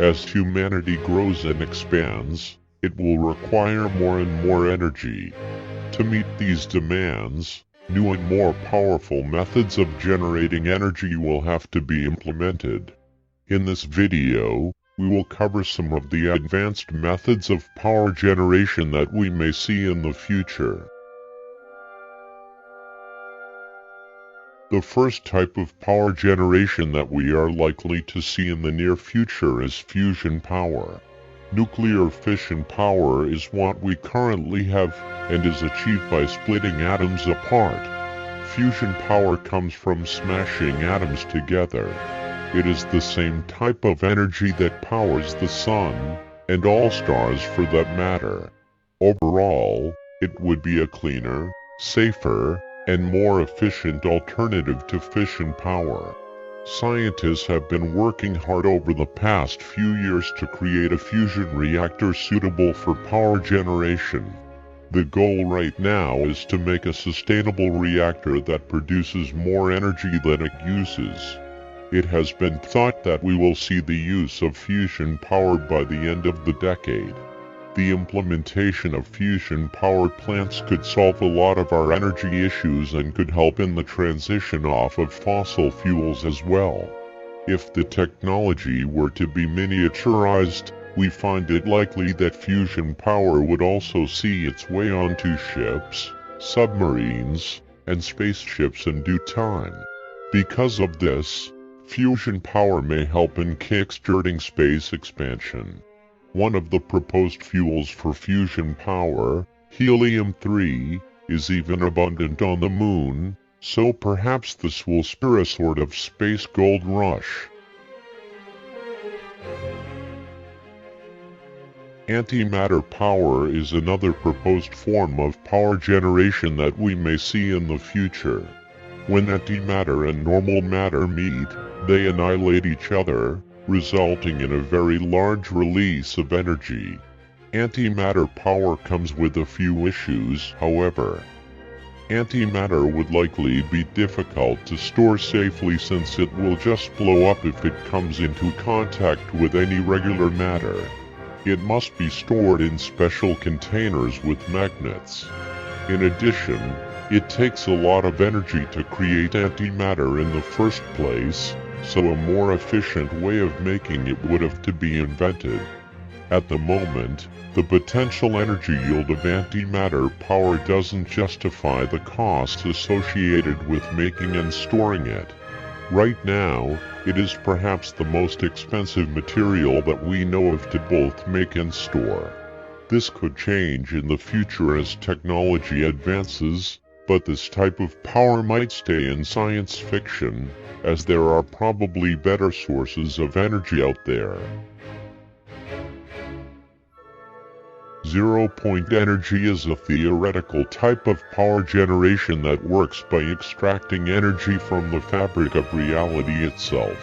As humanity grows and expands, it will require more and more energy. To meet these demands, new and more powerful methods of generating energy will have to be implemented. In this video, we will cover some of the advanced methods of power generation that we may see in the future. The first type of power generation that we are likely to see in the near future is fusion power. Nuclear fission power is what we currently have and is achieved by splitting atoms apart. Fusion power comes from smashing atoms together. It is the same type of energy that powers the sun, and all stars for that matter. Overall, it would be a cleaner, safer, and more efficient alternative to fission power. Scientists have been working hard over the past few years to create a fusion reactor suitable for power generation. The goal right now is to make a sustainable reactor that produces more energy than it uses. It has been thought that we will see the use of fusion power by the end of the decade. The implementation of fusion power plants could solve a lot of our energy issues and could help in the transition off of fossil fuels as well. If the technology were to be miniaturized, we find it likely that fusion power would also see its way onto ships, submarines, and spaceships in due time. Because of this, fusion power may help in kickstarting space expansion. One of the proposed fuels for fusion power, helium-3, is even abundant on the moon, so perhaps this will spur a sort of space gold rush. Antimatter power is another proposed form of power generation that we may see in the future. When antimatter and normal matter meet, they annihilate each other, resulting in a very large release of energy. Antimatter power comes with a few issues, however. Antimatter would likely be difficult to store safely since it will just blow up if it comes into contact with any regular matter. It must be stored in special containers with magnets. In addition, it takes a lot of energy to create antimatter in the first place, so a more efficient way of making it would have to be invented. At the moment, the potential energy yield of antimatter power doesn't justify the costs associated with making and storing it. Right now, it is perhaps the most expensive material that we know of to both make and store. This could change in the future as technology advances, but this type of power might stay in science fiction, as there are probably better sources of energy out there. Zero-point energy is a theoretical type of power generation that works by extracting energy from the fabric of reality itself.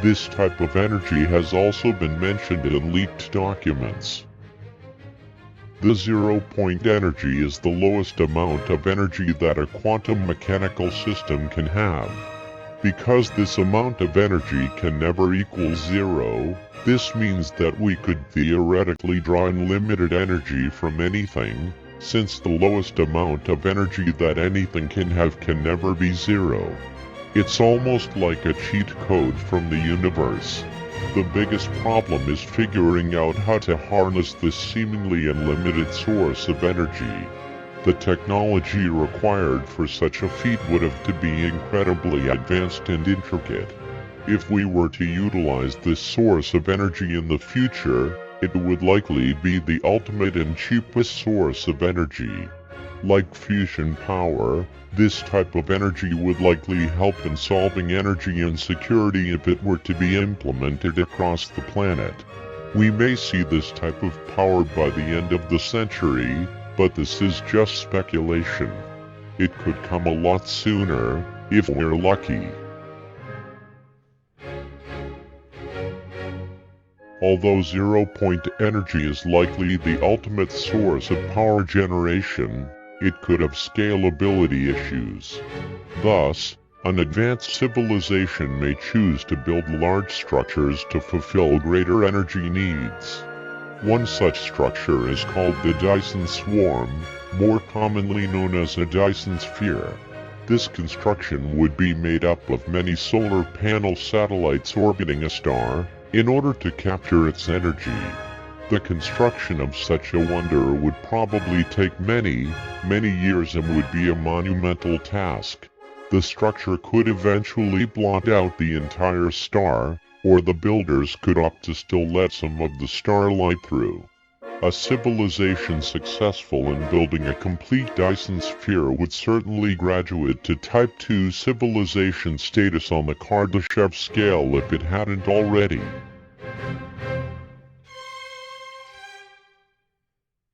This type of energy has also been mentioned in leaked documents. The zero-point energy is the lowest amount of energy that a quantum mechanical system can have. Because this amount of energy can never equal zero, this means that we could theoretically draw unlimited energy from anything, since the lowest amount of energy that anything can have can never be zero. It's almost like a cheat code from the universe. The biggest problem is figuring out how to harness this seemingly unlimited source of energy. The technology required for such a feat would have to be incredibly advanced and intricate. If we were to utilize this source of energy in the future, it would likely be the ultimate and cheapest source of energy. Like fusion power, this type of energy would likely help in solving energy insecurity if it were to be implemented across the planet. We may see this type of power by the end of the century, but this is just speculation. It could come a lot sooner, if we're lucky. Although zero-point energy is likely the ultimate source of power generation, it could have scalability issues. Thus, An advanced civilization may choose to build large structures to fulfill greater energy needs. One such structure is called the Dyson Swarm, more commonly known as a Dyson Sphere. This construction would be made up of many solar panel satellites orbiting a star, in order to capture its energy. The construction of such a wonder would probably take many years and would be a monumental task. The structure could eventually blot out the entire star, or the builders could opt to still let some of the starlight through. A civilization successful in building a complete Dyson Sphere would certainly graduate to Type 2 civilization status on the Kardashev scale if it hadn't already.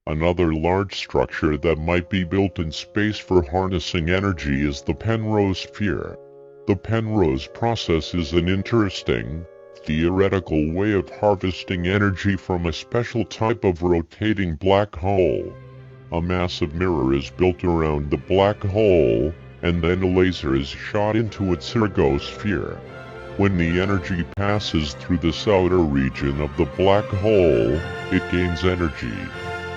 Another large structure that might be built in space for harnessing energy is the Penrose Sphere. The Penrose process is an interesting, theoretical way of harvesting energy from a special type of rotating black hole. A massive mirror is built around the black hole, and then a laser is shot into its ergosphere. When the energy passes through this outer region of the black hole, it gains energy.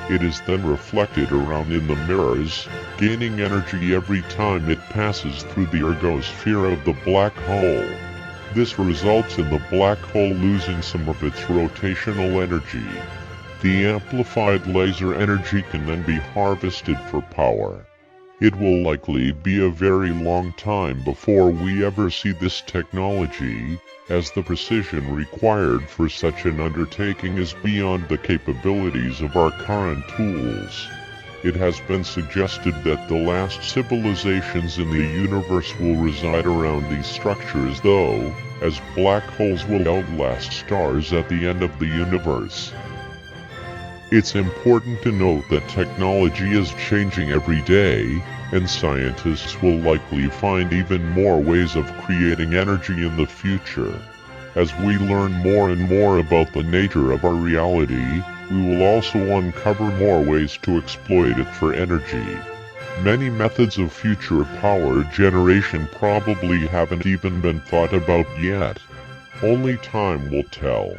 It is then reflected around in the mirrors, gaining energy every time it passes through the ergosphere of the black hole. This results in the black hole losing some of its rotational energy. The amplified laser energy can then be harvested for power. It will likely be a very long time before we ever see this technology, as the precision required for such an undertaking is beyond the capabilities of our current tools. It has been suggested that the last civilizations in the universe will reside around these structures, though, as black holes will outlast stars at the end of the universe. It's important to note that technology is changing every day, and scientists will likely find even more ways of creating energy in the future. As we learn more and more about the nature of our reality, we will also uncover more ways to exploit it for energy. Many methods of future power generation probably haven't even been thought about yet. Only time will tell.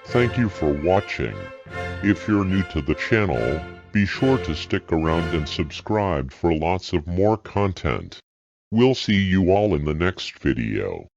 Thank you for watching. If you're new to the channel, be sure to stick around and subscribe for lots of more content. We'll see you all in the next video.